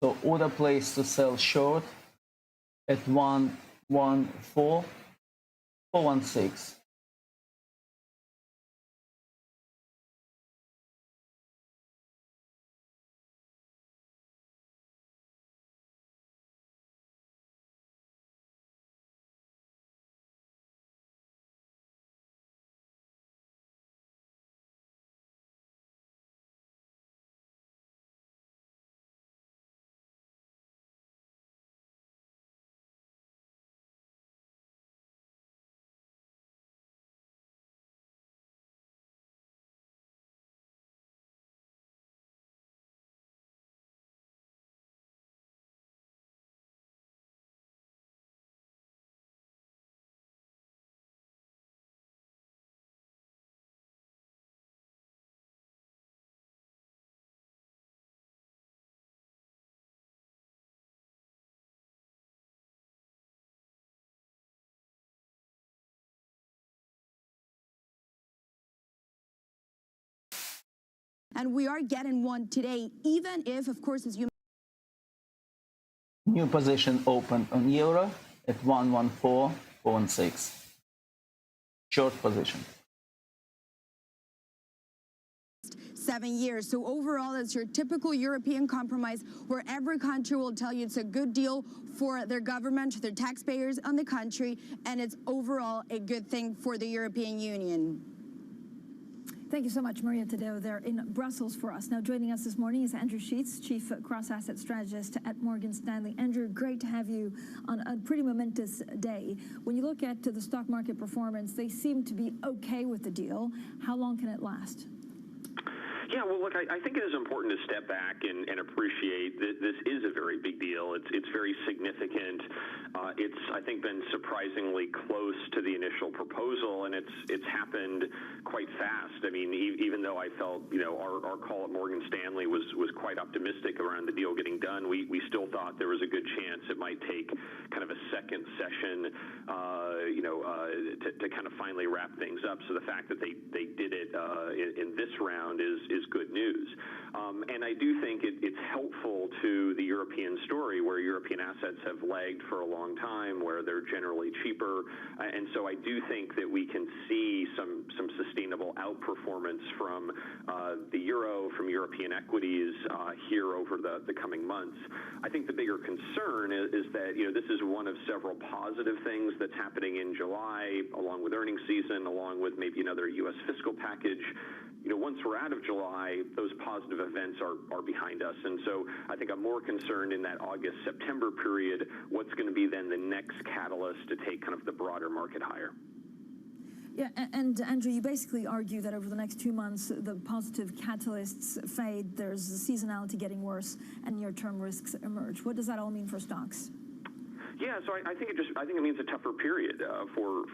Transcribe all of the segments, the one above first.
So order placed to sell short at 114,416. And we are getting one today, even if, of course, as you... New position opened on euro at 114,416. Short position. 7 years. So overall, it's your typical European compromise where every country will tell you it's a good deal for their government, their taxpayers on the country, and it's overall a good thing for the European Union. Thank you so much, Maria Tadeo, there in Brussels for us. Now, joining us this morning is Andrew Sheets, Chief Cross-Asset Strategist at Morgan Stanley. Andrew, great to have you on a pretty momentous day. When you look at the stock market performance, they seem to be okay with the deal. How long can it last? Yeah, well, look, I think it is important to step back and appreciate that this is a very big deal. It's very significant. It's, I think, been surprisingly close to the initial proposal, and it's happened quite fast. I mean, even though I felt, our call at Morgan Stanley was quite optimistic around the deal getting done, we still thought there was a good chance it might take kind of a second session, to kind of finally wrap things up. So the fact that they did it in this round is good news. And I do think it's helpful to the European story, where European assets have lagged for a long time, where they're generally cheaper. And so I do think that we can see some sustainable outperformance from the euro, from European equities here over the coming months. I think the bigger concern is that, this is one of several positive things that's happening in July, along with earnings season, along with maybe another U.S. fiscal package. Once we're out of July, those positive events are behind us. And so I think I'm more concerned in that August-September period, what's going to be then the next catalyst to take kind of the broader market higher. Yeah, and Andrew, you basically argue that over the next 2 months, the positive catalysts fade, there's seasonality getting worse, and near-term risks emerge. What does that all mean for stocks? Yeah, so I think it means a tougher period for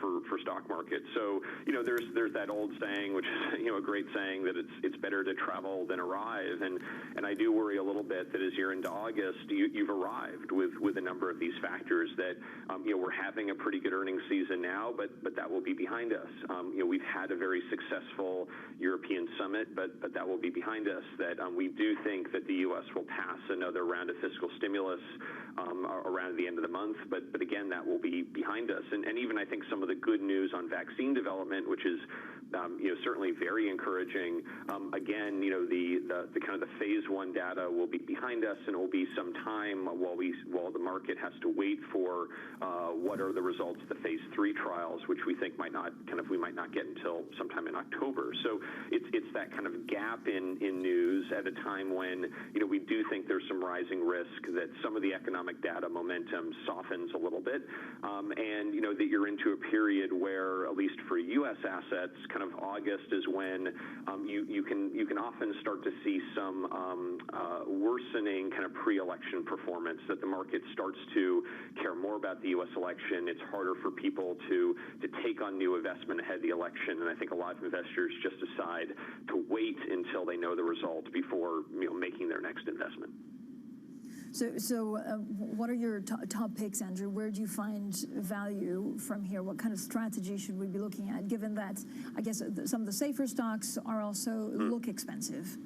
stock markets. So there's that old saying, which is a great saying, that it's better to travel than arrive, and I do worry a little bit that as you're into August, you've arrived with a number of these factors that we're having a pretty good earnings season now, but that will be behind us. We've had a very successful European summit, but that will be behind us. That we do think that the U.S. will pass another round of fiscal stimulus around the end of the month. But again, that will be behind us. And even I think some of the good news on vaccine development, which is certainly very encouraging. Again, the kind of the phase 1 data will be behind us, and it will be some time while the market has to wait for what are the results of the phase 3 trials, which we think we might not get until sometime in October. So it's that kind of gap in news at a time when we do think there's some rising risk that some of the economic data momentum softens a little bit, and that you're into a period where, at least for U.S. assets, kind of August is when you can often start to see some worsening kind of pre-election performance, that the market starts to care more about the U.S. election. It's harder for people to take on new investment ahead of the election, and I think a lot of investors just decide to wait until they know the result before making their next investment. So what are your top picks, Andrew? Where do you find value from here? What kind of strategy should we be looking at, given that I guess some of the safer stocks are also look expensive?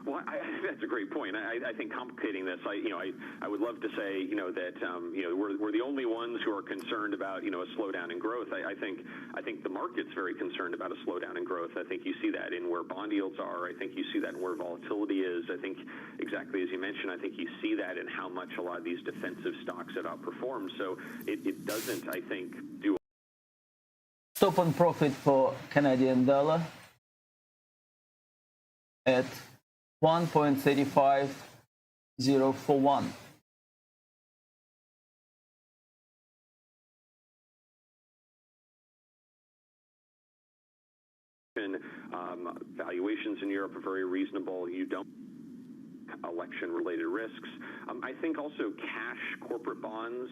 Well, that's a great point. I think complicating this, I would love to say, that we're the only ones who are concerned about, a slowdown in growth. I think the market's very concerned about a slowdown in growth. I think you see that in where bond yields are. I think you see that in where volatility is. I think exactly as you mentioned, I think you see that in how much a lot of these defensive stocks have outperformed. So it doesn't, I think, do. Stop on profit for Canadian dollar at 1.35041. Valuations in Europe are very reasonable. You don't election-related risks. I think also cash corporate bonds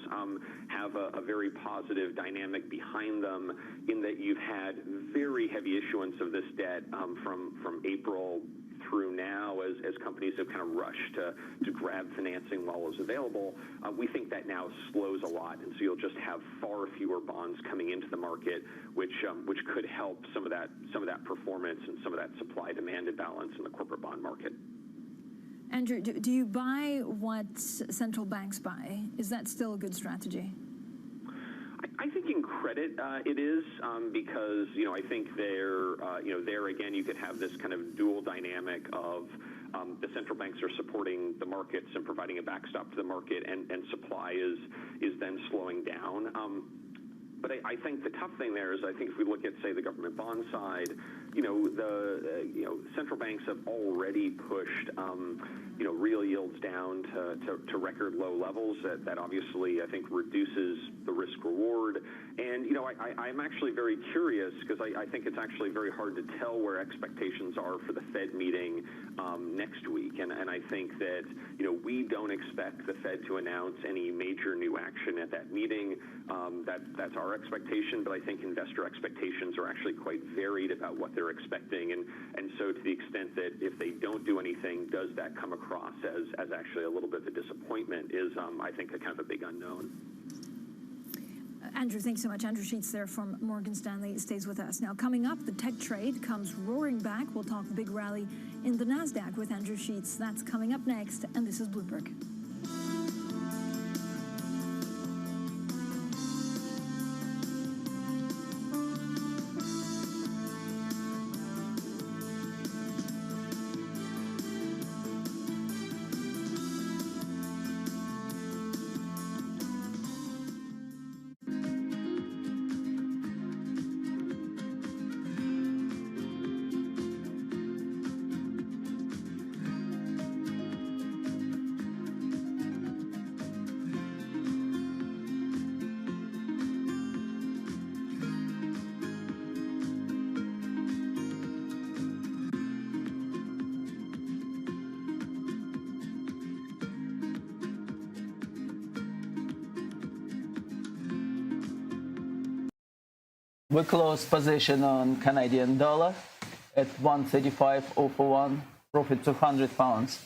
have a very positive dynamic behind them in that you've had very heavy issuance of this debt from April through now as companies have kind of rushed to grab financing while it was available. We think that now slows a lot, and so you'll just have far fewer bonds coming into the market, which could help some of that performance and some of that supply-demand imbalance in the corporate bond market. Andrew, do you buy what central banks buy? Is that still a good strategy? I think in credit it is because I think there again you could have this kind of dual dynamic of the central banks are supporting the markets and providing a backstop to the market, and supply is then slowing down. But I think the tough thing there is I think if we look at, say, the government bond side, central banks have already pushed real yields down to record low levels. That obviously I think reduces the risk reward. And I'm actually very curious because I think it's actually very hard to tell where expectations are for the Fed meeting next week. And I think that we don't expect the Fed to announce any major new action at that meeting. That's our expectation, but I think investor expectations are actually quite varied about what they're expecting, and so to the extent that if they don't do anything, does that come across as actually a little bit of a disappointment is, I think, a kind of a big unknown. Andrew, thanks so much. Andrew Sheets there from Morgan Stanley stays with us. Now, coming up, the tech trade comes roaring back. We'll talk big rally in the NASDAQ with Andrew Sheets. That's coming up next, and this is Bloomberg. We close position on Canadian dollar at 135.041, profit £200.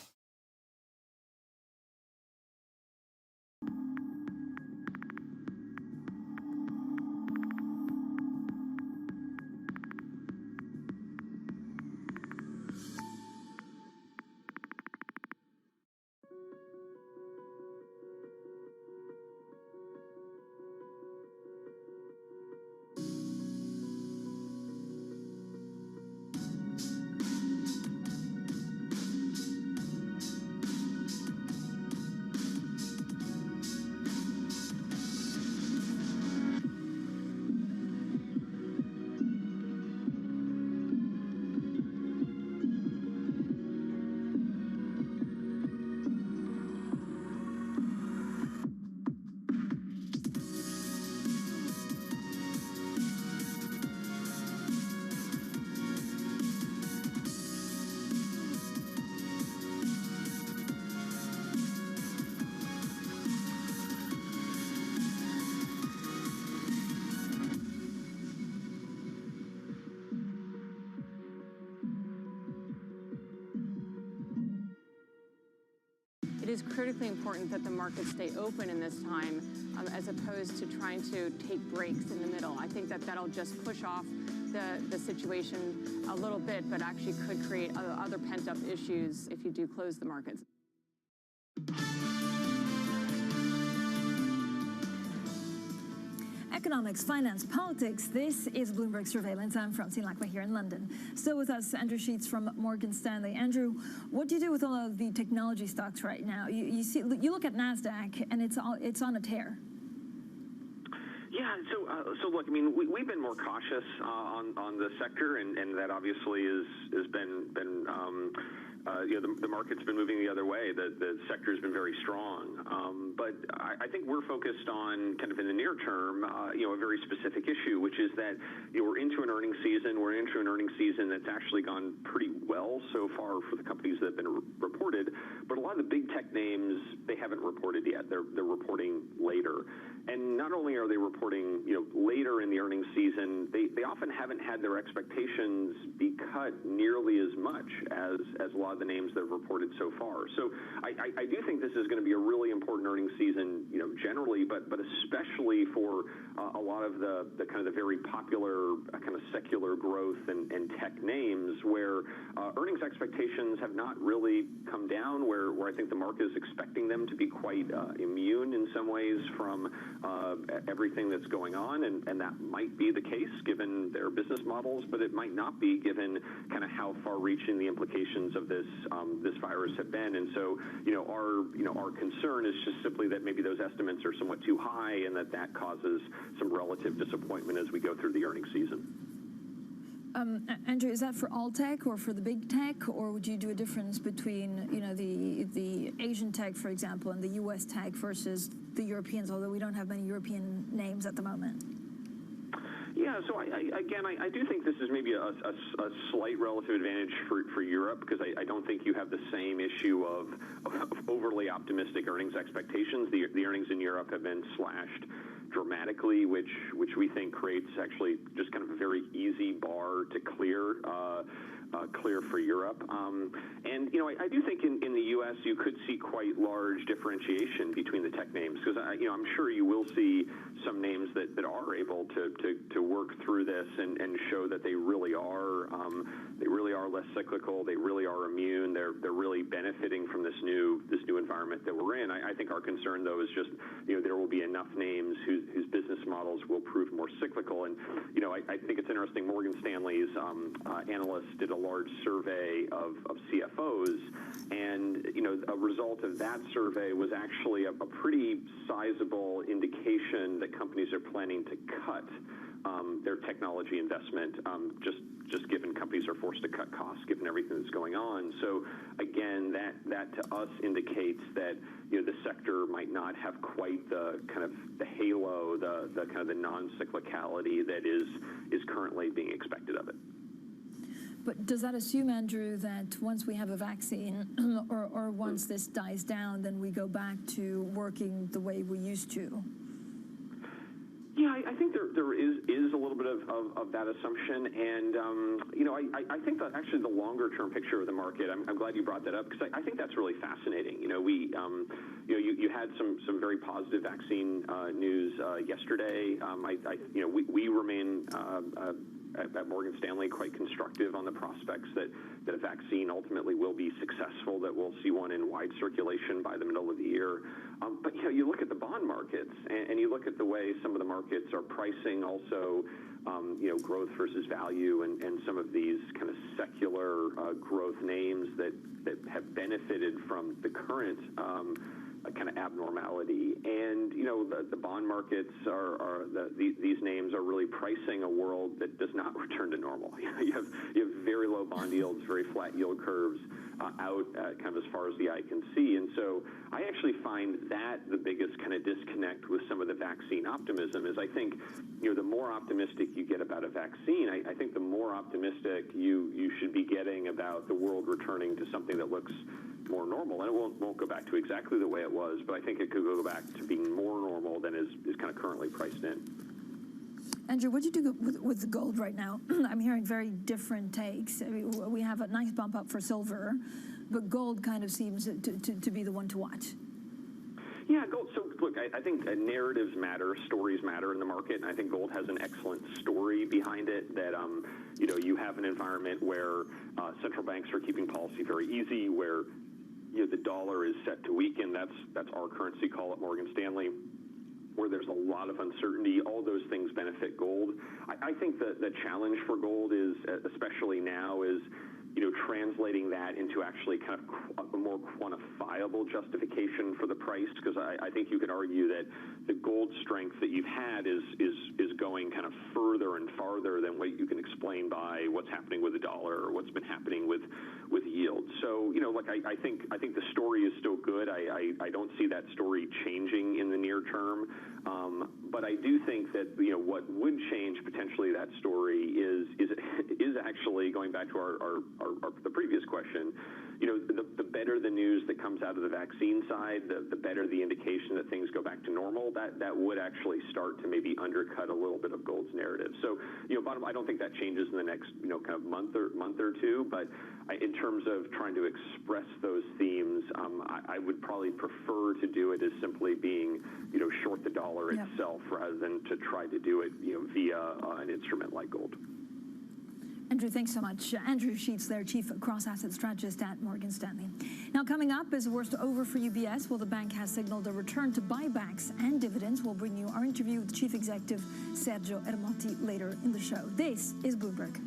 It is critically important that the markets stay open in this time as opposed to trying to take breaks in the middle. I think that that'll just push off the situation a little bit, but actually could create other pent-up issues if you do close the markets. Economics, finance, politics. This is Bloomberg Surveillance. I'm Francine Lacqua here in London. Still with us, Andrew Sheets from Morgan Stanley. Andrew, what do you do with all of the technology stocks right now? You look at NASDAQ, and it's on a tear. Yeah, so look, I mean, we've been more cautious on the sector, and that obviously has been the market's been moving the other way. The sector's been very strong, but I think we're focused on kind of in the near term, a very specific issue, which is that we're into an earnings season. We're into an earnings season that's actually gone pretty well so far for the companies that have been reported. But a lot of the big tech names, they haven't reported yet. They're reporting later. And not only are they reporting, later in the earnings season, they often haven't had their expectations be cut nearly as much as a lot of the names that have reported so far. So I do think this is going to be a really important earnings season, generally, but especially for a lot of the kind of the very popular kind of secular growth and tech names where earnings expectations have not really come down, where I think the market is expecting them to be quite immune in some ways from everything that's going on, and that might be the case given their business models, but it might not be given kind of how far-reaching the implications of this virus have been. And so, our concern is just simply that maybe those estimates are somewhat too high, and that causes some relative disappointment as we go through the earnings season. Andrew, is that for all tech or for the big tech, or would you do a difference between, the Asian tech, for example, and the U.S. tech versus the Europeans, although we don't have many European names at the moment? Yeah, so I do think this is maybe a slight relative advantage for Europe, because I don't think you have the same issue of overly optimistic earnings expectations. The earnings in Europe have been slashed dramatically, which we think creates actually just kind of a very easy bar to clear for Europe. And I do think in the U.S. you could see quite large differentiation between the tech names, because I'm sure you will see some names that are able to work through this and show that they really are less cyclical. They really are immune. They're really benefiting from this new environment that we're in. I think our concern though is just there will be enough names whose business models will prove more cyclical. And I think it's interesting. Morgan Stanley's analysts did a large survey of CFOs, and a result of that survey was actually a pretty sizable indication that companies are planning to cut their technology investment, just given companies are forced to cut costs given everything that's going on. So again, that to us indicates that the sector might not have quite the kind of the halo, the kind of the non-cyclicality that is currently being expected of it. But does that assume, Andrew, that once we have a vaccine or once this dies down, then we go back to working the way we used to? Yeah, I think there is a little bit of that assumption, and I think that actually the longer term picture of the market. I'm glad you brought that up, because I think that's really fascinating. You had some very positive vaccine news yesterday. We remain at Morgan Stanley quite constructive on the prospects that a vaccine ultimately will be successful, that we'll see one in wide circulation by the middle of the year. But you look at the bond markets, and you look at the way some of the markets are pricing also growth versus value, and some of these kind of secular growth names that have benefited from the current kind of abnormality. And the bond markets these names are really pricing a world that does not return to normal. You have very low bond yields, very flat yield curves out kind of as far as the eye can see. And so I actually find that the biggest kind of disconnect with some of the vaccine optimism is I think the more optimistic you get about a vaccine, I think the more optimistic you should be getting about the world returning to something that looks more normal. And it won't go back to exactly the way it was, but I think it could go back to being more normal than is kind of currently priced in. Andrew, what do you do with the gold right now? I'm hearing very different takes. I mean, we have a nice bump up for silver, but gold kind of seems to be the one to watch. Yeah, gold. So look, I think narratives matter, stories matter in the market, and I think gold has an excellent story behind it. That you have an environment where central banks are keeping policy very easy, where the dollar is set to weaken. That's our currency call at Morgan Stanley. Where there's a lot of uncertainty, all those things benefit gold. I think that the challenge for gold is, especially now, is translating that into actually kind of a more quantifiable justification for the price, because I think you could argue that the gold strength that you've had is going kind of further and farther than what you can explain by what's happening with the dollar or what's been happening with yield. So I think the story is still good. I don't see that story changing in the near term, but I do think that what would change potentially that story is actually going back to the previous question. The better the news that comes out of the vaccine side, the better the indication that things go back to normal. That would actually start to maybe undercut a little bit of gold's narrative. So, I don't think that changes in the next kind of month or two. But in terms of trying to express those themes, I would probably prefer to do it as simply being short the dollar itself rather than to try to do it via an instrument like gold. Andrew, thanks so much. Andrew Sheets there, Chief Cross-Asset Strategist at Morgan Stanley. Now, coming up, is the worst over for UBS? Well, the bank has signaled a return to buybacks and dividends. We'll bring you our interview with Chief Executive Sergio Ermotti later in the show. This is Bloomberg.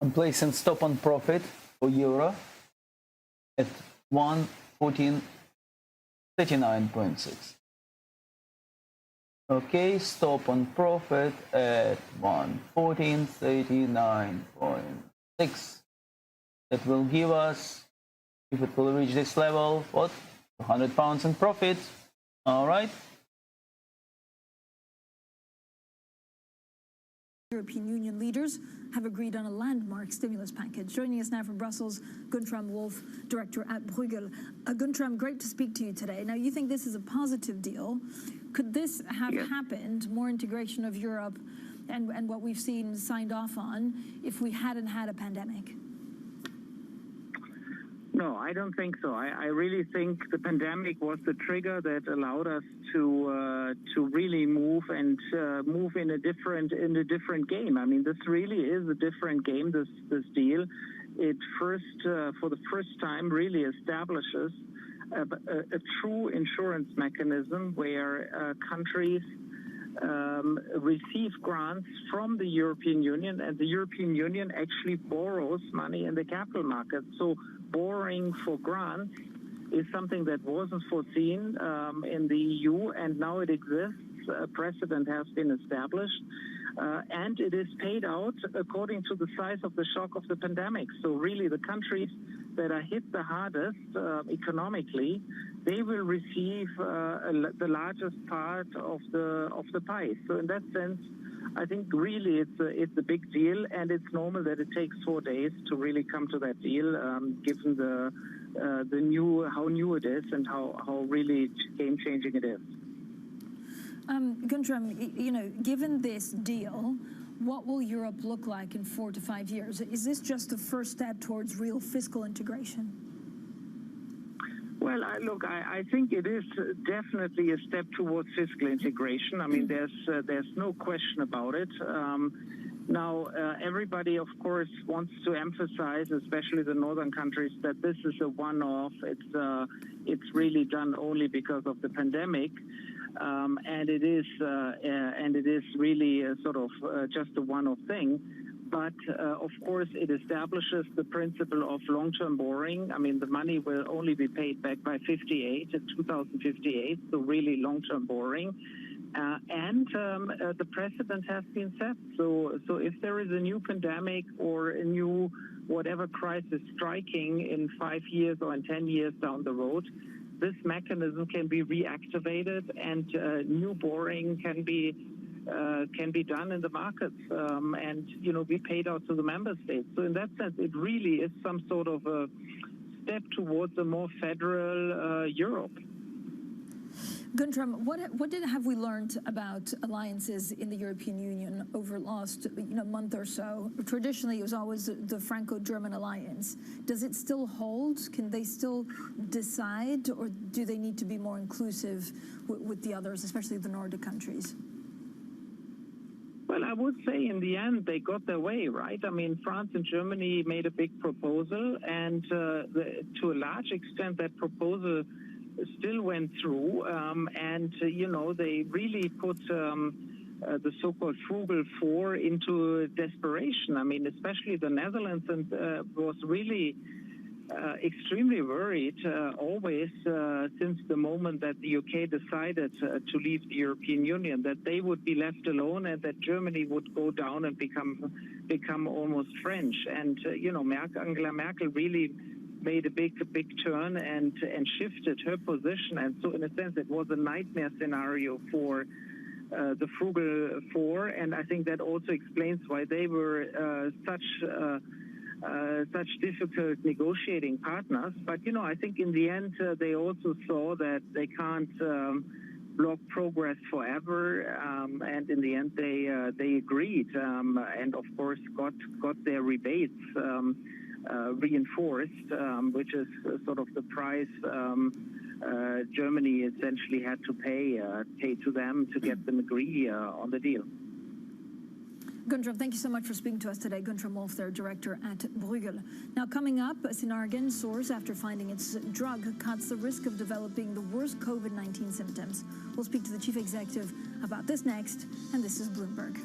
I'm placing stop on profit for euro at 114.39.6. Okay, stop on profit at 114.39.6. That will give us, if it will reach this level, what? £200 in profit. All right. European Union leaders have agreed on a landmark stimulus package. Joining us now from Brussels, Guntram Wolf, director at Bruegel. Guntram, great to speak to you today. Now, you think this is a positive deal. Could this have happened, more integration of Europe and what we've seen signed off on, if we hadn't had a pandemic? No, I don't think so. I really think the pandemic was the trigger that allowed us to really move and move in a different game. I mean, this really is a different game. This deal, it for the first time really establishes a true insurance mechanism where countries receive grants from the European Union, and the European Union actually borrows money in the capital market. So borrowing for grants is something that wasn't foreseen in the EU, and now it exists. A precedent has been established, and it is paid out according to the size of the shock of the pandemic. So really the countries that are hit the hardest economically, they will receive the largest part of the pie. So in that sense, I think really it's a big deal, and it's normal that it takes 4 days to really come to that deal, given how new it is and how really game changing it is. Guntram, you know, given this deal, what will Europe look like in 4 to 5 years? Is this just the first step towards real fiscal integration? Well, look, I think it is definitely a step towards fiscal integration. I mean, there's no question about it. Now, everybody, of course, wants to emphasize, especially the northern countries, that this is a one-off. It's really done only because of the pandemic, and it is really a sort of just a one-off thing. But of course, it establishes the principle of long-term borrowing. I mean, the money will only be paid back by 2058, so really long-term borrowing. And the precedent has been set. So if there is a new pandemic or a new whatever crisis striking in 5 years or in 10 years down the road, this mechanism can be reactivated, and new borrowing can be done in the markets and, you know, be paid out to the member states. So in that sense, it really is some sort of a step towards a more federal Europe. Guntram, what have we learned about alliances in the European Union over the last month or so? Traditionally, it was always the Franco-German alliance. Does it still hold? Can they still decide, or do they need to be more inclusive with the others, especially the Nordic countries? Well, I would say in the end, they got their way, right? I mean, France and Germany made a big proposal, and to a large extent, that proposal still went through. And, you know, they really put the so-called frugal four into desperation. I mean, especially the Netherlands was really extremely worried always since the moment that the UK decided to leave the European Union, that they would be left alone and that Germany would go down and become almost French. And you know, Angela Merkel really made a big turn and shifted her position. And so in a sense, it was a nightmare scenario for the frugal four. And I think that also explains why they were such difficult negotiating partners. But, you know, I think in the end, they also saw that they can't block progress forever. And in the end, they agreed and, of course, got their rebates reinforced, which is sort of the price Germany essentially had to pay to them to get them agree on the deal. Guntram, thank you so much for speaking to us today. Guntram Wolf, their director at Bruegel. Now, coming up, Sinargan soars after finding its drug cuts the risk of developing the worst COVID-19 symptoms. We'll speak to the chief executive about this next, and this is Bloomberg.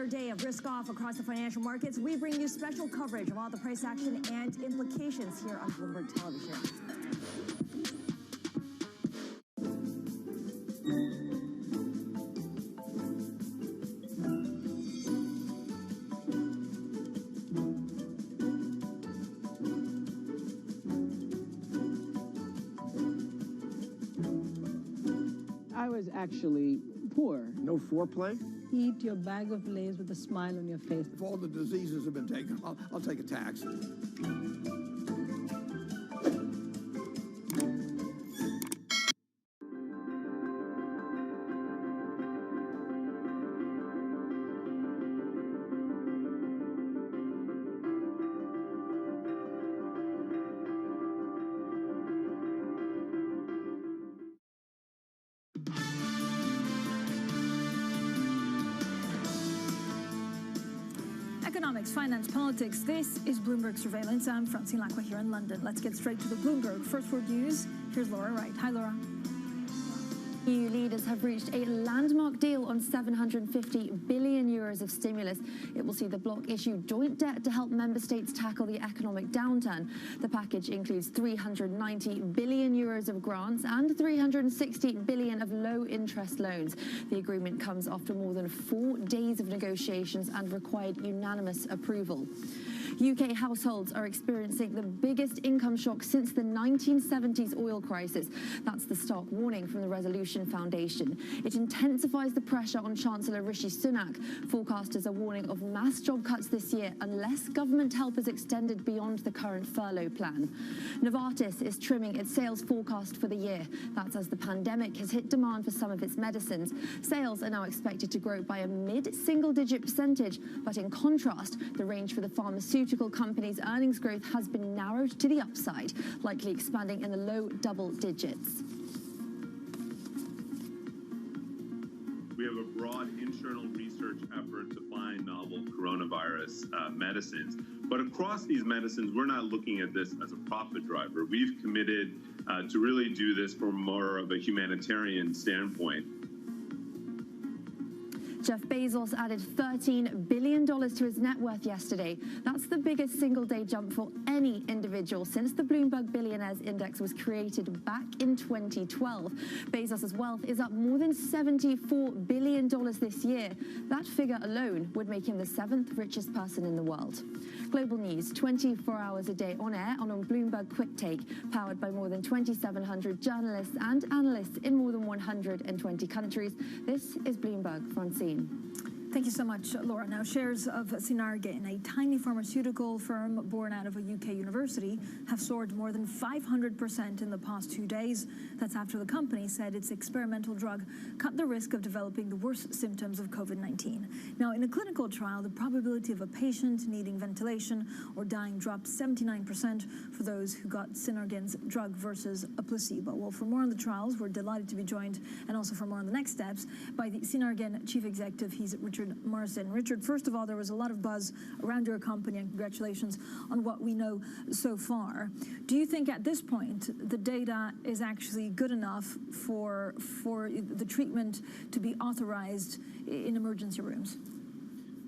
another day of risk off across the financial markets. We bring you special coverage of all the price action and implications here on Bloomberg Television. I was actually poor. No foreplay? Eat your bag of Lay's with a smile on your face. If all the diseases have been taken, I'll take a tax. Economics, finance, politics. This is Bloomberg Surveillance. I'm Francine Lacqua here in London. Let's get straight to the Bloomberg First Word News. Here's Laura Wright. Hi, Laura. EU leaders have reached a landmark deal on 750 billion euros of stimulus. It will see the bloc issue joint debt to help member states tackle the economic downturn. The package includes 390 billion euros of grants and 360 billion of low-interest loans. The agreement comes after more than 4 days of negotiations and required unanimous approval. UK households are experiencing the biggest income shock since the 1970s oil crisis. That's the stark warning from the Resolution Foundation. It intensifies the pressure on Chancellor Rishi Sunak. Forecasters are warning of mass job cuts this year unless government help is extended beyond the current furlough plan. Novartis is trimming its sales forecast for the year. That's as the pandemic has hit demand for some of its medicines. Sales are now expected to grow by a mid-single-digit percentage, but in contrast, the range for the pharmaceutical company's earnings growth has been narrowed to the upside, likely expanding in the low double digits. We have a broad internal research effort to find novel coronavirus medicines. But across these medicines, we're not looking at this as a profit driver. We've committed to really do this from more of a humanitarian standpoint. Jeff Bezos added $13 billion to his net worth yesterday. That's the biggest single-day jump for any individual since the Bloomberg Billionaires Index was created back in 2012. Bezos' wealth is up more than $74 billion this year. That figure alone would make him the 7th richest person in the world. Global news, 24 hours a day on air and on Bloomberg Quick Take, powered by more than 2,700 journalists and analysts in more than 120 countries. This is Bloomberg, Francine. Thank you so much, Laura. Now, shares of Sinargen, a tiny pharmaceutical firm born out of a UK university, have soared more than 500% in the past 2 days. That's after the company said its experimental drug cut the risk of developing the worst symptoms of COVID-19. Now, in a clinical trial, the probability of a patient needing ventilation or dying dropped 79% for those who got Sinargen's drug versus a placebo. Well, for more on the trials, we're delighted to be joined, and also for more on the next steps, by the Sinargen chief executive. He's Richard Marsden. Richard, first of all, there was a lot of buzz around your company, and congratulations on what we know so far. Do you think at this point the data is actually good enough for the treatment to be authorized in emergency rooms?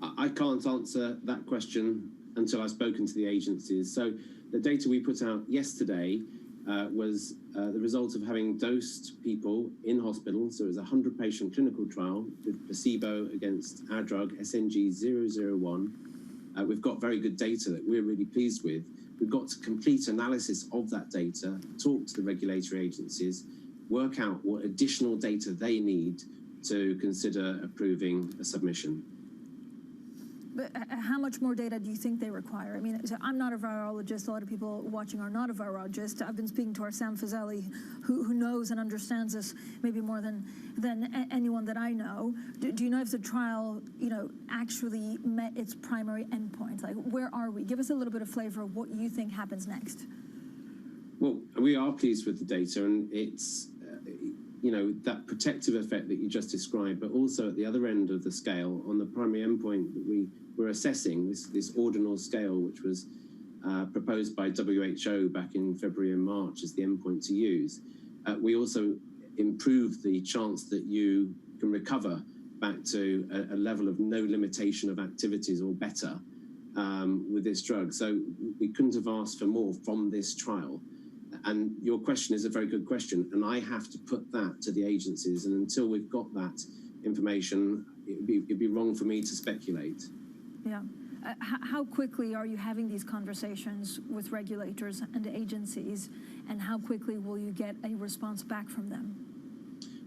I can't answer that question until I've spoken to the agencies. So the data we put out yesterday was the result of having dosed people in hospital. So it was a 100-patient clinical trial with placebo against our drug, SNG-001. We've got very good data that we're really pleased with. We've got to complete analysis of that data, talk to the regulatory agencies, work out what additional data they need to consider approving a submission. But how much more data do you think they require? I mean, I'm not a virologist. A lot of people watching are not a virologist. I've been speaking to our Sam Fazeli, who knows and understands this maybe more than anyone that I know. Do you know if the trial, actually met its primary endpoint? Like, where are we? Give us a little bit of flavor of what you think happens next. Well, we are pleased with the data, and it's that protective effect that you just described, but also at the other end of the scale, on the primary endpoint that we were assessing, this ordinal scale, which was proposed by WHO back in February and March as the endpoint to use. We also improved the chance that you can recover back to a level of no limitation of activities or better with this drug. So we couldn't have asked for more from this trial. And your question is a very good question, and I have to put that to the agencies, and until we've got that information, it'd be wrong for me to speculate. Yeah. How quickly are you having these conversations with regulators and agencies, and how quickly will you get a response back from them?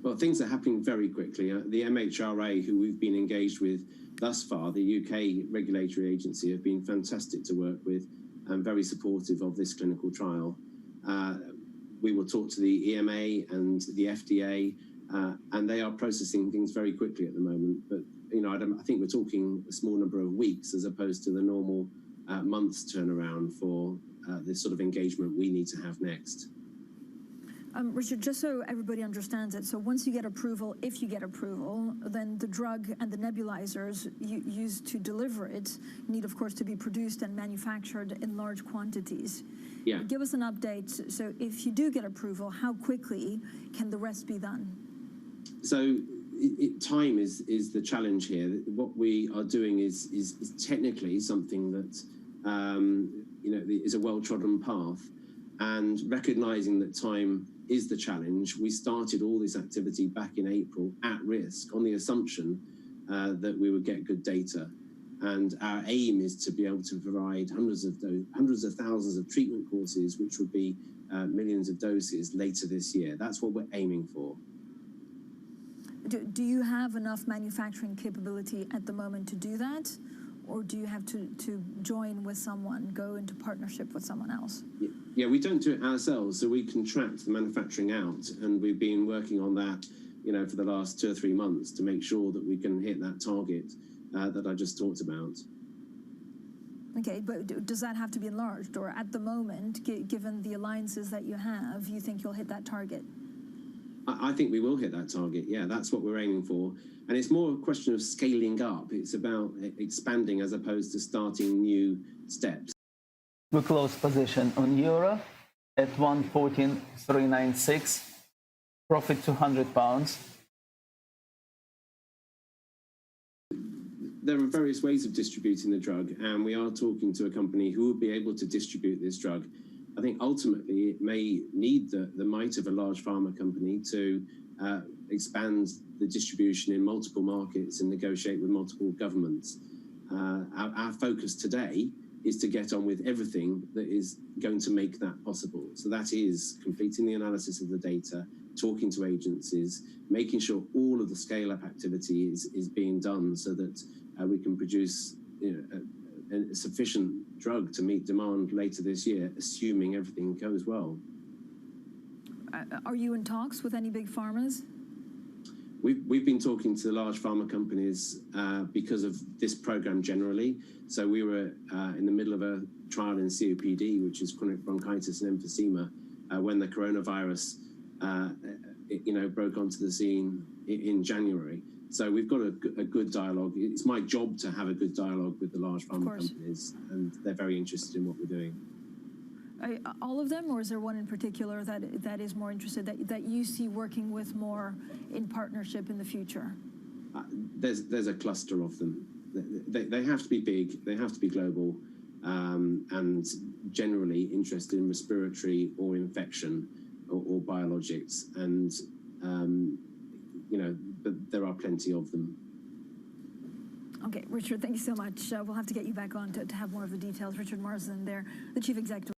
Well, things are happening very quickly. The MHRA, who we've been engaged with thus far, the UK regulatory agency, have been fantastic to work with and very supportive of this clinical trial. We will talk to the EMA and the FDA, and they are processing things very quickly at the moment. But you know, I think we're talking a small number of weeks as opposed to the normal months turnaround for this sort of engagement we need to have next. Richard, just so everybody understands it, so once you get approval, if you get approval, then the drug and the nebulizers used to deliver it need, of course, to be produced and manufactured in large quantities. Yeah. Give us an update. So if you do get approval, how quickly can the rest be done? So time is the challenge here. What we are doing is technically something that you know, is a well-trodden path, and recognizing that time is the challenge, we started all this activity back in April at risk on the assumption that we would get good data. And our aim is to be able to provide hundreds of thousands of treatment courses, which would be millions of doses later this year. That's what we're aiming for. Do you have enough manufacturing capability at the moment to do that? Or do you have to join with someone, go into partnership with someone else? Yeah, we don't do it ourselves, so we contract the manufacturing out, and we've been working on that, you know, for the last 2 or 3 months to make sure that we can hit that target that I just talked about. Okay, but does that have to be enlarged, or at the moment, given the alliances that you have, you think you'll hit that target? I think we will hit that target. Yeah, that's what we're aiming for. And it's more a question of scaling up. It's about expanding as opposed to starting new steps. We close position on euro at 114.396, profit £200. There are various ways of distributing the drug, and we are talking to a company who will be able to distribute this drug. I think ultimately it may need the might of a large pharma company to expand the distribution in multiple markets and negotiate with multiple governments. Our focus today is to get on with everything that is going to make that possible. So that is completing the analysis of the data, talking to agencies, making sure all of the scale-up activity is being done so that we can produce, you know, a sufficient drug to meet demand later this year, assuming everything goes well. Are you in talks with any big pharmas? We've been talking to the large pharma companies because of this program generally. So we were in the middle of a trial in COPD, which is chronic bronchitis and emphysema, when the coronavirus you know, broke onto the scene in January. So we've got a good dialogue. It's my job to have a good dialogue with the large pharma companies, and they're very interested in what we're doing. All of them, or is there one in particular that is more interested, that you see working with more in partnership in the future? There's a cluster of them. They have to be big, they have to be global, and generally interested in respiratory or infection or biologics. And you know, but there are plenty of them. Okay, Richard, thank you so much. We'll have to get you back on to have more of the details. Richard Marsden there, the Chief Executive.